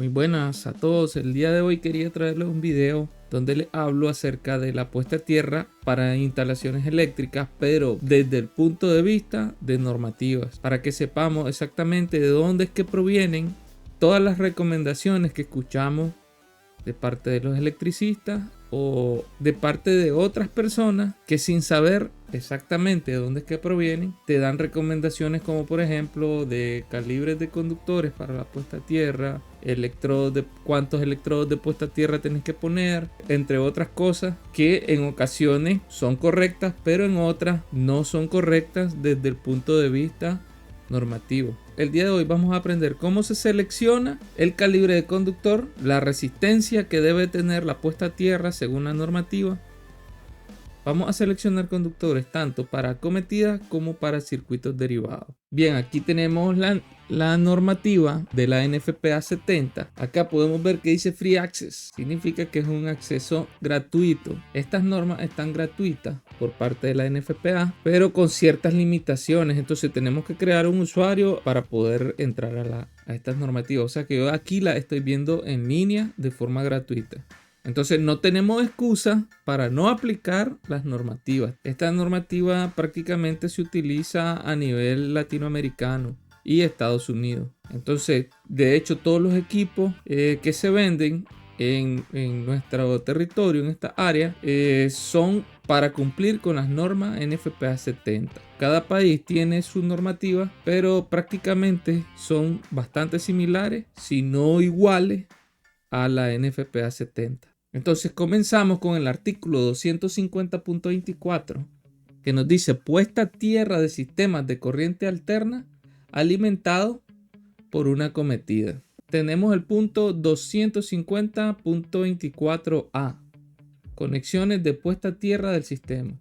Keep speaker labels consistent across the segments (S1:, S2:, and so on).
S1: Muy buenas a todos. El día de hoy quería traerles un video donde les hablo acerca de la puesta a tierra para instalaciones eléctricas, pero desde el punto de vista de normativas, para que sepamos exactamente de dónde es que provienen todas las recomendaciones que escuchamos de parte de los electricistas o de parte de otras personas que, sin saber exactamente de dónde es que provienen, te dan recomendaciones como por ejemplo de calibres de conductores para la puesta a tierra, cuántos electrodos de puesta a tierra tienes que poner, entre otras cosas que en ocasiones son correctas, pero en otras no son correctas desde el punto de vista normativo. El día de hoy vamos a aprender cómo se selecciona el calibre de conductor, la resistencia que debe tener la puesta a tierra según la normativa. Vamos a seleccionar conductores tanto para acometidas como para circuitos derivados. Bien, aquí tenemos la normativa de la NFPA 70. Acá podemos ver que dice Free Access. Significa que es un acceso gratuito. Estas normas están gratuitas por parte de la NFPA, pero con ciertas limitaciones. Entonces tenemos que crear un usuario para poder entrar a estas normativas. O sea que yo aquí la estoy viendo en línea de forma gratuita. Entonces no tenemos excusa para no aplicar las normativas. Esta normativa prácticamente se utiliza a nivel latinoamericano y Estados Unidos. Entonces, de hecho, todos los equipos que se venden en nuestro territorio, en esta área, son para cumplir con las normas NFPA 70. Cada país tiene su normativa, pero prácticamente son bastante similares, si no iguales, a la NFPA 70. Entonces comenzamos con el artículo 250.24 que nos dice puesta a tierra de sistemas de corriente alterna alimentados por una acometida. Tenemos el punto 250.24a, conexiones de puesta a tierra del sistema.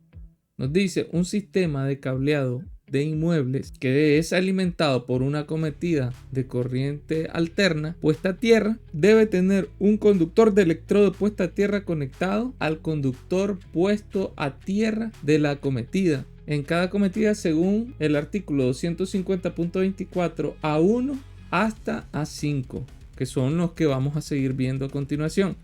S1: Nos dice un sistema de cableado de inmuebles que es alimentado por una acometida de corriente alterna puesta a tierra debe tener un conductor de electrodo puesta a tierra conectado al conductor puesto a tierra de la acometida. En cada acometida, según el artículo 250.24 A1 hasta A5, que son los que vamos a seguir viendo a continuación.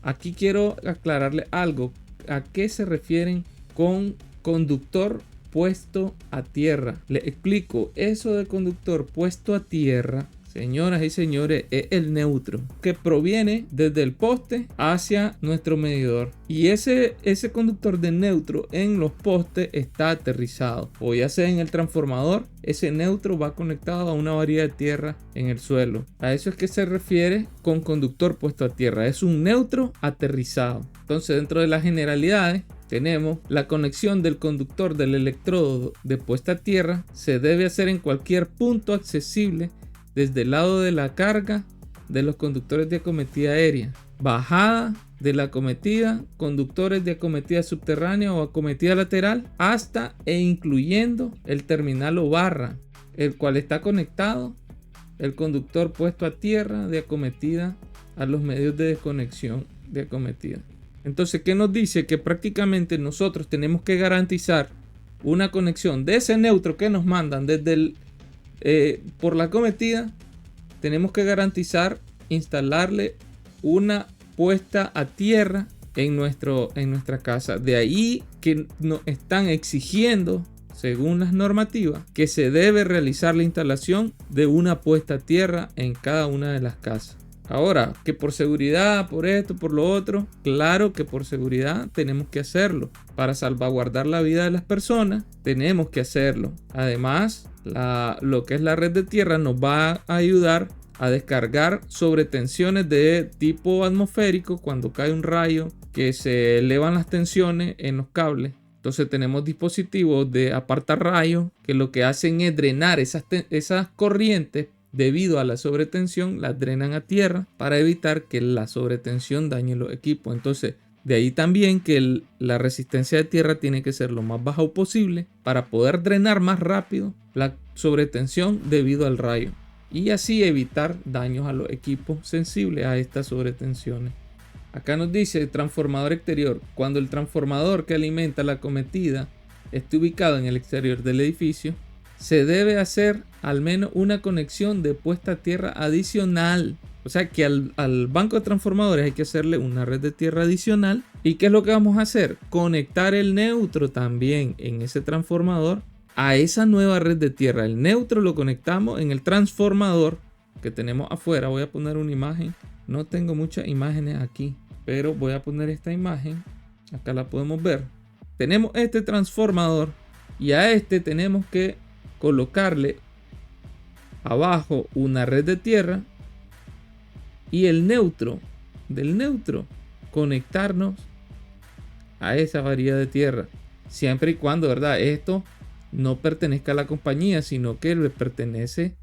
S1: Aquí quiero aclararle algo. ¿A qué se refieren con conductor puesto a tierra? Le explico. Eso de conductor puesto a tierra, señoras y señores, es el neutro que proviene desde el poste hacia nuestro medidor, y ese conductor de neutro en los postes está aterrizado, o ya sea en el transformador. Ese neutro va conectado a una varilla de tierra en el suelo. A eso es que se refiere con conductor puesto a tierra. Es un neutro aterrizado. Entonces, dentro de las generalidades tenemos la conexión del conductor del electrodo de puesta a tierra. Se debe hacer en cualquier punto accesible desde el lado de la carga de los conductores de acometida aérea, bajada de la acometida, conductores de acometida subterránea o acometida lateral, hasta e incluyendo el terminal o barra, el cual está conectado el conductor puesto a tierra de acometida a los medios de desconexión de acometida. Entonces, ¿qué nos dice? Que prácticamente nosotros tenemos que garantizar una conexión de ese neutro que nos mandan desde por la acometida. Tenemos que garantizar instalarle una puesta a tierra en nuestra casa. De ahí que nos están exigiendo, según las normativas, que se debe realizar la instalación de una puesta a tierra en cada una de las casas. Ahora, que por seguridad, por esto, por lo otro, claro que por seguridad tenemos que hacerlo. Para salvaguardar la vida de las personas, tenemos que hacerlo. Además, lo que es la red de tierra nos va a ayudar a descargar sobretensiones de tipo atmosférico cuando cae un rayo, que se elevan las tensiones en los cables. Entonces tenemos dispositivos de apartarrayos que lo que hacen es drenar esas corrientes. Debido a la sobretensión, las drenan a tierra para evitar que la sobretensión dañe los equipos. Entonces, de ahí también que la resistencia de tierra tiene que ser lo más baja posible para poder drenar más rápido la sobretensión debido al rayo, y así evitar daños a los equipos sensibles a estas sobretensiones. Acá nos dice transformador exterior. Cuando el transformador que alimenta la acometida esté ubicado en el exterior del edificio, se debe hacer al menos una conexión de puesta a tierra adicional O sea que al banco de transformadores hay que hacerle una red de tierra adicional. ¿Y qué es lo que vamos a hacer? Conectar el neutro también en ese transformador a esa nueva red de tierra. El neutro lo conectamos en el transformador que tenemos afuera. Voy a poner una imagen. No tengo muchas imágenes aquí, pero voy a poner esta imagen. Acá la podemos ver. Tenemos este transformador y a este tenemos que colocarle abajo una red de tierra y el neutro, del neutro, conectarnos a esa variedad de tierra. Siempre y cuando, ¿verdad?, esto no pertenezca a la compañía, sino que le pertenece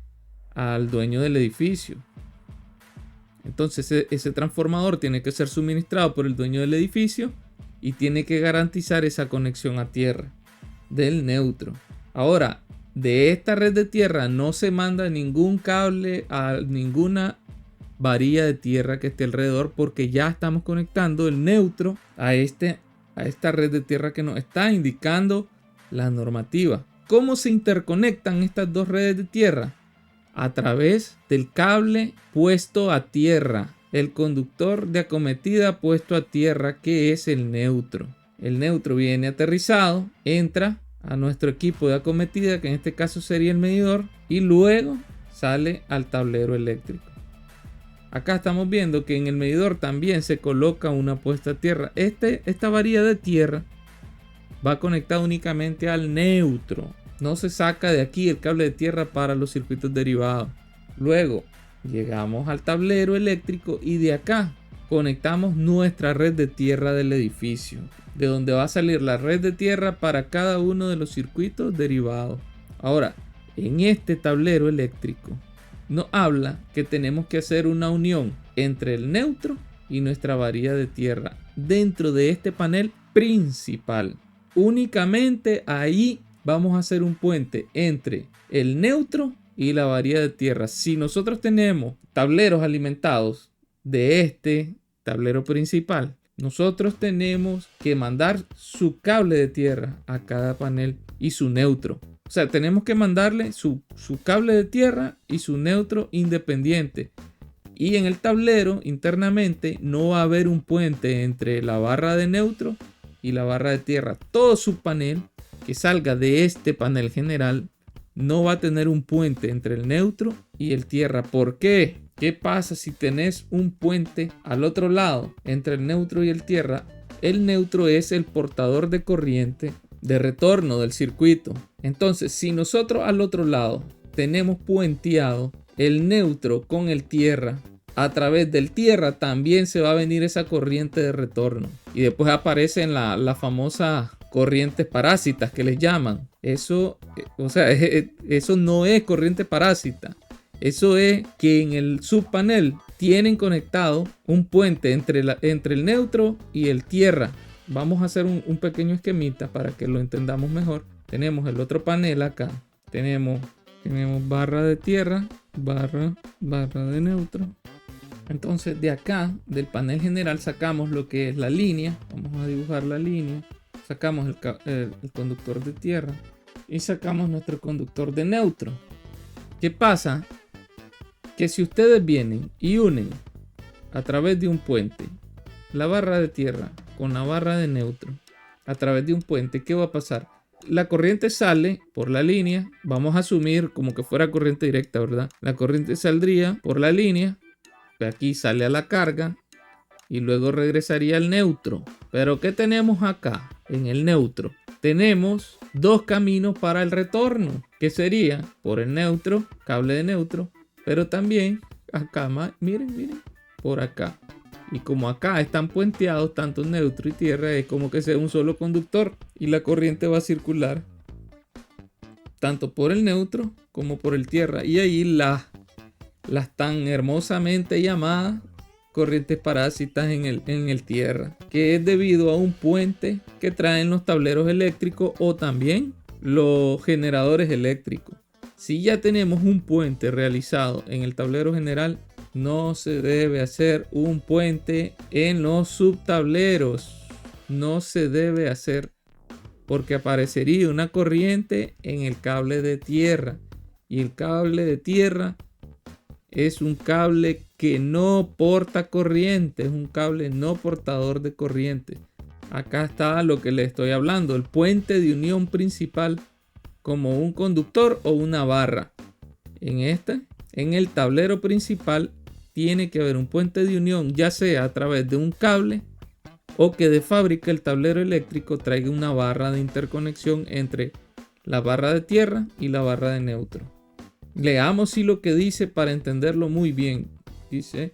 S1: al dueño del edificio. Entonces ese transformador tiene que ser suministrado por el dueño del edificio y tiene que garantizar esa conexión a tierra del neutro. Ahora, de esta red de tierra no se manda ningún cable a ninguna varilla de tierra que esté alrededor, porque ya estamos conectando el neutro a esta red de tierra que nos está indicando la normativa. ¿Cómo se interconectan estas dos redes de tierra? A través del cable puesto a tierra, el conductor de acometida puesto a tierra, que es el neutro. El neutro viene aterrizado, entra a nuestro equipo de acometida, que en este caso sería el medidor, y luego sale al tablero eléctrico. Acá estamos viendo que en el medidor también se coloca una puesta a tierra. Esta varilla de tierra va conectada únicamente al neutro. No se saca de aquí el cable de tierra para los circuitos derivados. Luego llegamos al tablero eléctrico y de acá conectamos nuestra red de tierra del edificio, de donde va a salir la red de tierra para cada uno de los circuitos derivados. Ahora, en este tablero eléctrico nos habla que tenemos que hacer una unión entre el neutro y nuestra varilla de tierra dentro de este panel principal. Únicamente ahí vamos a hacer un puente entre el neutro y la varilla de tierra. Si nosotros tenemos tableros alimentados de este tablero principal, nosotros tenemos que mandar su cable de tierra a cada panel y su neutro. O sea, tenemos que mandarle su cable de tierra y su neutro independiente. Y en el tablero internamente no va a haber un puente entre la barra de neutro y la barra de tierra. Todo su panel que salga de este panel general no va a tener un puente entre el neutro y el tierra. ¿Por qué? ¿Qué pasa si tenés un puente al otro lado entre el neutro y el tierra? El neutro es el portador de corriente de retorno del circuito. Entonces, si nosotros al otro lado tenemos puenteado el neutro con el tierra, a través del tierra también se va a venir esa corriente de retorno. Y después aparecen las famosas corrientes parásitas que les llaman. Eso, o sea, eso no es corriente parásita. Eso es que en el subpanel tienen conectado un puente entre el neutro y el tierra. Vamos a hacer un pequeño esquemita para que lo entendamos mejor. Tenemos el otro panel acá. Tenemos barra de tierra, barra de neutro. Entonces de acá, del panel general, sacamos lo que es la línea. Vamos a dibujar la línea. Sacamos el conductor de tierra y sacamos nuestro conductor de neutro. ¿Qué pasa? Que si ustedes vienen y unen a través de un puente la barra de tierra con la barra de neutro a través de un puente, ¿qué va a pasar? La corriente sale por la línea. Vamos a asumir como que fuera corriente directa, ¿verdad? La corriente saldría por la línea. Aquí sale a la carga y luego regresaría al neutro. Pero ¿qué tenemos acá en el neutro? Tenemos dos caminos para el retorno, que sería por el neutro, cable de neutro, pero también acá, miren, por acá. Y como acá están puenteados tanto neutro y tierra, es como que sea un solo conductor y la corriente va a circular tanto por el neutro como por el tierra. Y ahí las tan hermosamente llamadas corrientes parásitas en el tierra, que es debido a un puente que traen los tableros eléctricos o también los generadores eléctricos. Si ya tenemos un puente realizado en el tablero general, no se debe hacer un puente en los subtableros. No se debe hacer, porque aparecería una corriente en el cable de tierra y el cable de tierra es un cable que no porta corriente, es un cable no portador de corriente. Acá está lo que le estoy hablando, el puente de unión principal, como un conductor o una barra. En el tablero principal tiene que haber un puente de unión, ya sea a través de un cable o que de fábrica el tablero eléctrico traiga una barra de interconexión entre la barra de tierra y la barra de neutro. Leamos sí lo que dice para entenderlo muy bien. Dice: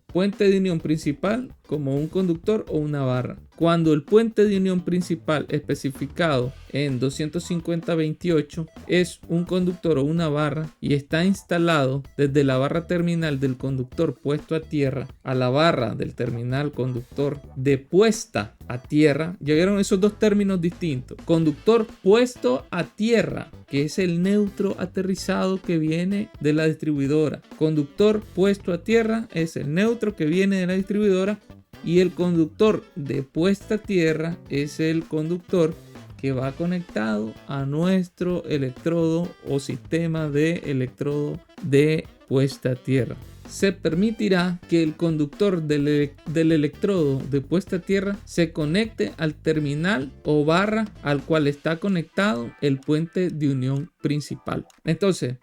S1: puente de unión principal como un conductor o una barra. Cuando el puente de unión principal especificado en 250.28 es un conductor o una barra y está instalado desde la barra terminal del conductor puesto a tierra a la barra del terminal conductor de puesta a tierra, ya vieron esos dos términos distintos. Conductor puesto a tierra, que es el neutro aterrizado que viene de la distribuidora. Conductor puesto a tierra es el neutro que viene de la distribuidora. Y el conductor de puesta a tierra es el conductor que va conectado a nuestro electrodo o sistema de electrodo de puesta a tierra. Se permitirá que el conductor del electrodo de puesta a tierra se conecte al terminal o barra al cual está conectado el puente de unión principal. Entonces,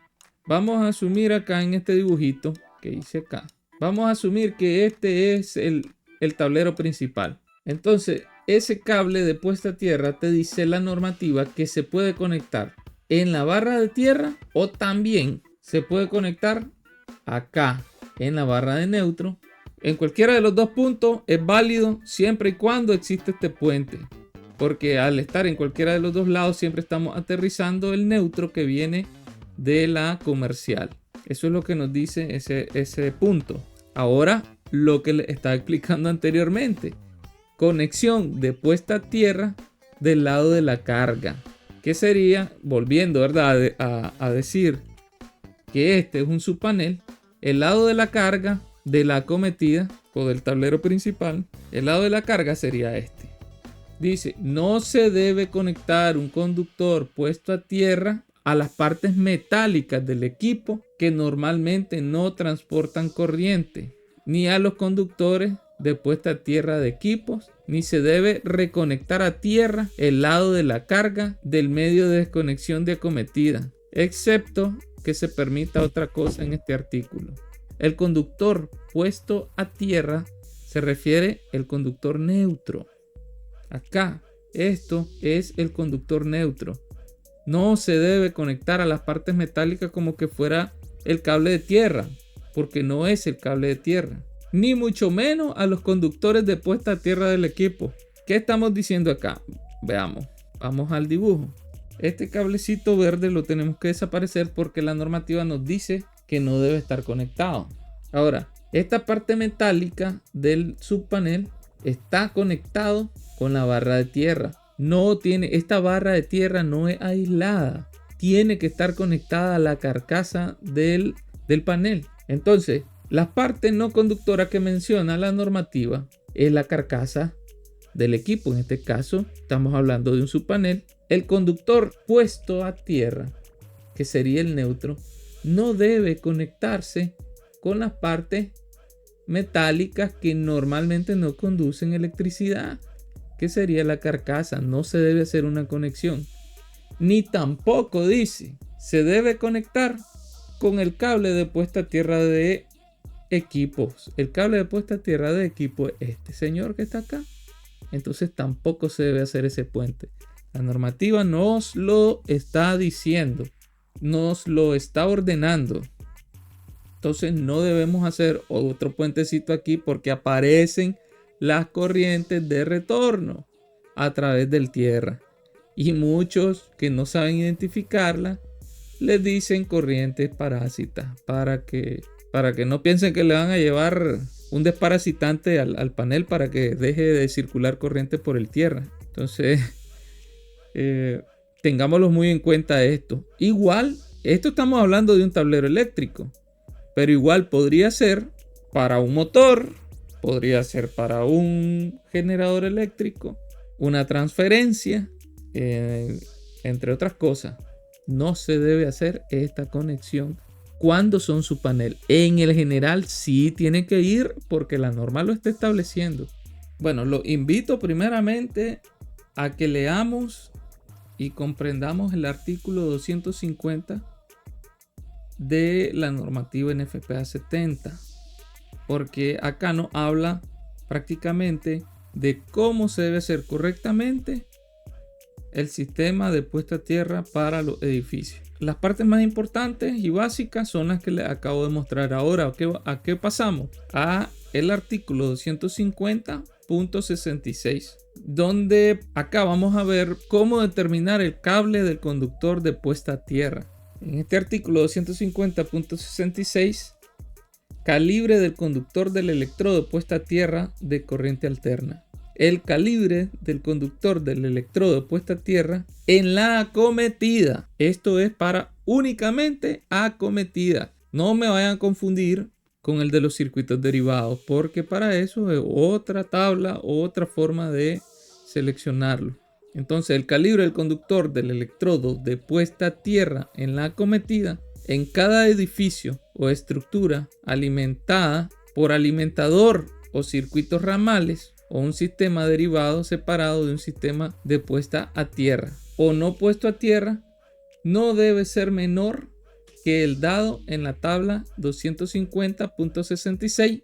S1: vamos a asumir acá en este dibujito que hice acá. Vamos a asumir que este es el tablero principal. Entonces, ese cable de puesta a tierra te dice la normativa que se puede conectar en la barra de tierra o también se puede conectar acá en la barra de neutro. En cualquiera de los dos puntos es válido siempre y cuando existe este puente, porque al estar en cualquiera de los dos lados siempre estamos aterrizando el neutro que viene de la comercial. Eso es lo que nos dice ese punto. Ahora, lo que le estaba explicando anteriormente: conexión de puesta a tierra del lado de la carga, que sería, volviendo, ¿verdad?, a decir que este es un subpanel. El lado de la carga de la acometida o del tablero principal, el lado de la carga sería este. Dice: no se debe conectar un conductor puesto a tierra a las partes metálicas del equipo que normalmente no transportan corriente, ni a los conductores de puesta a tierra de equipos, ni se debe reconectar a tierra el lado de la carga del medio de desconexión de acometida, excepto que se permita otra cosa en este artículo. El conductor puesto a tierra se refiere al conductor neutro. Acá, esto es el conductor neutro. No se debe conectar a las partes metálicas como que fuera el cable de tierra, porque no es el cable de tierra, ni mucho menos a los conductores de puesta a tierra del equipo. ¿Qué estamos diciendo acá? Veamos, vamos al dibujo. Este cablecito verde lo tenemos que desaparecer porque la normativa nos dice que no debe estar conectado. Ahora, esta parte metálica del subpanel está conectado con la barra de tierra. Esta barra de tierra no es aislada, tiene que estar conectada a la carcasa del panel. Entonces, las partes no conductoras que menciona la normativa es la carcasa del equipo. En este caso, estamos hablando de un subpanel. El conductor puesto a tierra, que sería el neutro, no debe conectarse con las partes metálicas que normalmente no conducen electricidad, que sería la carcasa. No se debe hacer una conexión. Ni tampoco dice se debe conectar con el cable de puesta a tierra de equipos. El cable de puesta a tierra de equipo es este señor que está acá. Entonces tampoco se debe hacer ese puente. La normativa nos lo está diciendo, nos lo está ordenando. Entonces no debemos hacer otro puentecito aquí porque aparecen las corrientes de retorno a través del tierra. Y muchos que no saben identificarla les dicen corrientes parásitas para que no piensen que le van a llevar un desparasitante al panel para que deje de circular corriente por el tierra. Entonces, tengámoslo muy en cuenta esto. Igual, esto estamos hablando de un tablero eléctrico, pero igual podría ser para un motor, podría ser para un generador eléctrico, una transferencia, entre otras cosas. No se debe hacer esta conexión cuándo son su panel. En el general sí tiene que ir porque la norma lo está estableciendo. Bueno, lo invito primeramente a que leamos y comprendamos el artículo 250 de la normativa NFPA 70, porque acá nos habla prácticamente de cómo se debe hacer correctamente el sistema de puesta a tierra para los edificios. Las partes más importantes y básicas son las que les acabo de mostrar. Ahora, ¿a qué pasamos? A el artículo 250.66, donde acá vamos a ver cómo determinar el cable del conductor de puesta a tierra. En este artículo 250.66, calibre del conductor del electrodo de puesta a tierra de corriente alterna. El calibre del conductor del electrodo de puesta a tierra en la acometida. Esto es para únicamente acometida. No me vayan a confundir con el de los circuitos derivados, porque para eso es otra tabla, otra forma de seleccionarlo. Entonces, el calibre del conductor del electrodo de puesta a tierra en la acometida en cada edificio o estructura alimentada por alimentador o circuitos ramales o un sistema derivado separado de un sistema de puesta a tierra o no puesto a tierra, no debe ser menor que el dado en la tabla 250.66,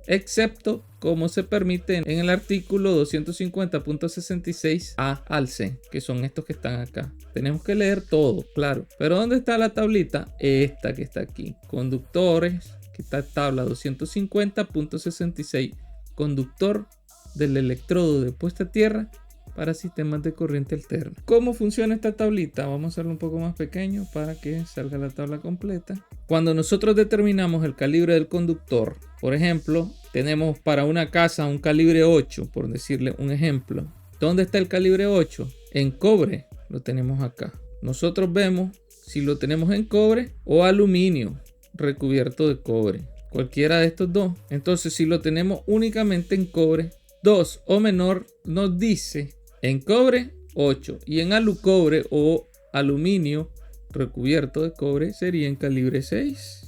S1: excepto como se permite en el artículo 250.66A al C, que son estos que están acá. Tenemos que leer todo, claro. Pero ¿dónde está la tablita? Esta que está aquí. Conductores, que está tabla 250.66. Conductor del electrodo de puesta a tierra para sistemas de corriente alterna. ¿Cómo funciona esta tablita? Vamos a hacerlo un poco más pequeño para que salga la tabla completa. Cuando nosotros determinamos el calibre del conductor, por ejemplo, tenemos para una casa un calibre 8, por decirle un ejemplo. ¿Dónde está el calibre 8? En cobre, lo tenemos acá. Nosotros vemos si lo tenemos en cobre o aluminio recubierto de cobre. Cualquiera de estos dos. Entonces, si lo tenemos únicamente en cobre, 2 o menor, nos dice en cobre 8 y en alucobre o aluminio recubierto de cobre sería en calibre 6.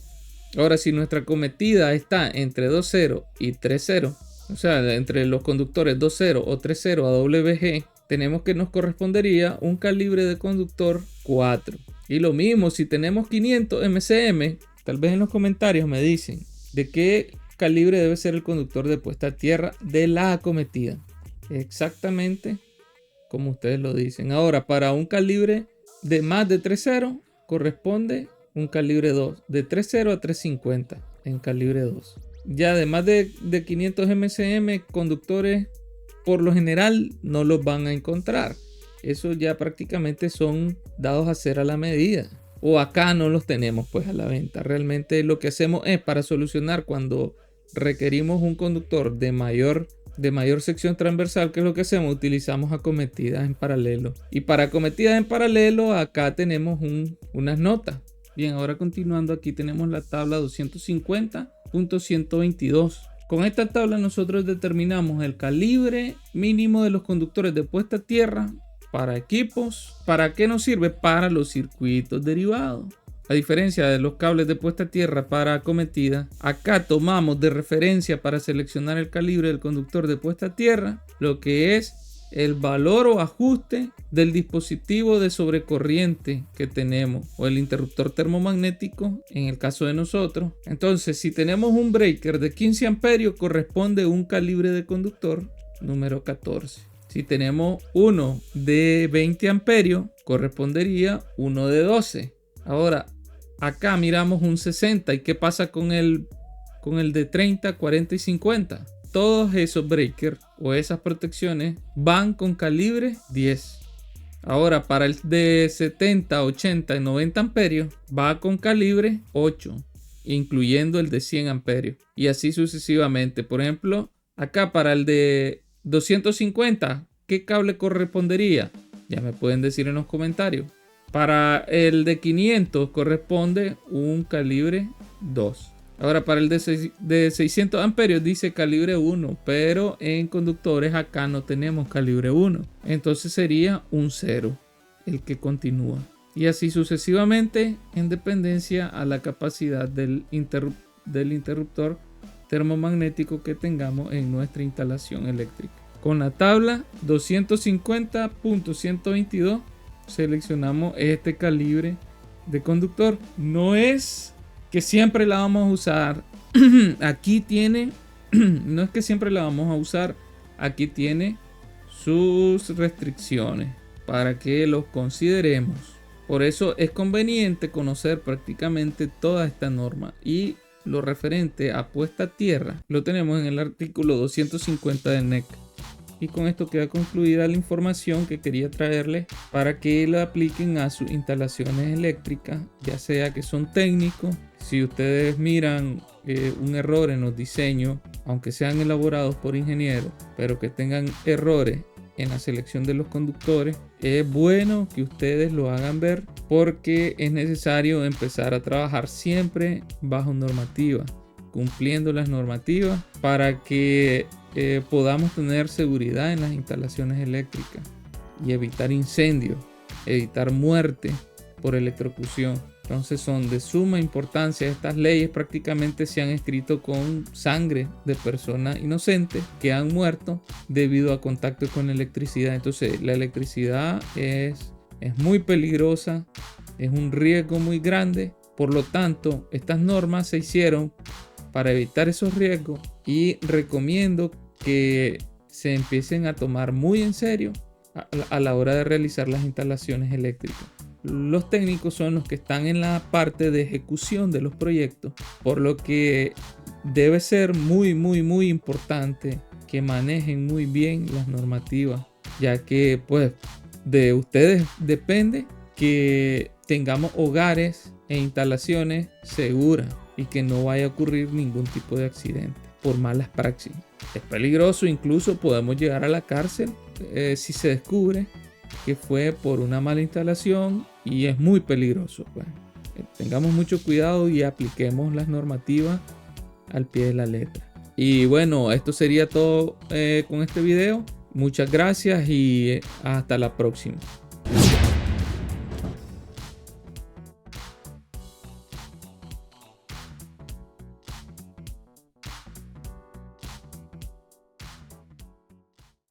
S1: Ahora, si nuestra acometida está entre 2.0 y 3.0, o sea, entre los conductores 2.0 o 3.0 AWG, tenemos que nos correspondería un calibre de conductor 4. Y lo mismo, si tenemos 500 MCM, tal vez en los comentarios me dicen de qué calibre debe ser el conductor de puesta a tierra de la acometida. Exactamente como ustedes lo dicen. Ahora, para un calibre de más de 3.0 corresponde un calibre 2, de 3.0 a 3.50 en calibre 2. Ya de más de 500 MCM, conductores por lo general no los van a encontrar. Eso ya prácticamente son dados a hacer a la medida. O acá no los tenemos pues a la venta. Realmente lo que hacemos es para solucionar cuando requerimos un conductor de mayor sección transversal, que es lo que hacemos, utilizamos acometidas en paralelo. Y para acometidas en paralelo acá tenemos unas notas. Bien, ahora continuando, aquí tenemos la tabla 250.122. Con esta tabla nosotros determinamos el calibre mínimo de los conductores de puesta a tierra para equipos. ¿Para qué nos sirve? Para los circuitos derivados. A diferencia de los cables de puesta a tierra para acometida, acá tomamos de referencia para seleccionar el calibre del conductor de puesta a tierra lo que es el valor o ajuste del dispositivo de sobrecorriente que tenemos o el interruptor termomagnético en el caso de nosotros. Entonces, si tenemos un breaker de 15 amperios, corresponde un calibre de conductor número 14. Si tenemos uno de 20 amperios, correspondería uno de 12. Ahora, acá miramos un 60. ¿Y qué pasa con el de 30, 40 y 50? Todos esos breakers o esas protecciones van con calibre 10. Ahora, para el de 70, 80 y 90 amperios va con calibre 8, incluyendo el de 100 amperios. Y así sucesivamente. Por ejemplo, acá para el de 250, ¿qué cable correspondería? Ya me pueden decir en los comentarios. Para el de 500 corresponde un calibre 2. Ahora, para el de 600 amperios dice calibre 1, pero en conductores acá no tenemos calibre 1. Entonces sería un 0 el que continúa. y así sucesivamente en dependencia a la capacidad del interruptor termomagnético que tengamos en nuestra instalación eléctrica. Con la tabla 250.122 seleccionamos este calibre de conductor. No es que siempre la vamos a usar. Aquí tiene, no es que siempre la vamos a usar. Aquí tiene sus restricciones para que los consideremos. Por eso es conveniente conocer prácticamente toda esta norma, y lo referente a puesta a tierra lo tenemos en el artículo 250 del NEC. Y con esto queda concluida la información que quería traerles para que la apliquen a sus instalaciones eléctricas, ya sea que son técnicos. Si ustedes miran un error en los diseños, aunque sean elaborados por ingenieros, pero que tengan errores en la selección de los conductores, es bueno que ustedes lo hagan ver, porque es necesario empezar a trabajar siempre bajo normativa, cumpliendo las normativas, para que podamos tener seguridad en las instalaciones eléctricas y evitar incendios, evitar muerte por electrocución. Entonces son de suma importancia. Estas leyes prácticamente se han escrito con sangre de personas inocentes que han muerto debido a contacto con electricidad. Entonces la electricidad es muy peligrosa, es un riesgo muy grande. Por lo tanto, estas normas se hicieron para evitar esos riesgos, y recomiendo que se empiecen a tomar muy en serio a la hora de realizar las instalaciones eléctricas. Los técnicos son los que están en la parte de ejecución de los proyectos, por lo que debe ser muy importante que manejen muy bien las normativas, ya que pues de ustedes depende que tengamos hogares e instalaciones seguras y que no vaya a ocurrir ningún tipo de accidente por malas praxis. Es peligroso, incluso podemos llegar a la cárcel si se descubre que fue por una mala instalación, y es muy peligroso. Pues, tengamos mucho cuidado y apliquemos las normativas al pie de la letra. Y bueno, esto sería todo con este video. Muchas gracias y hasta la próxima.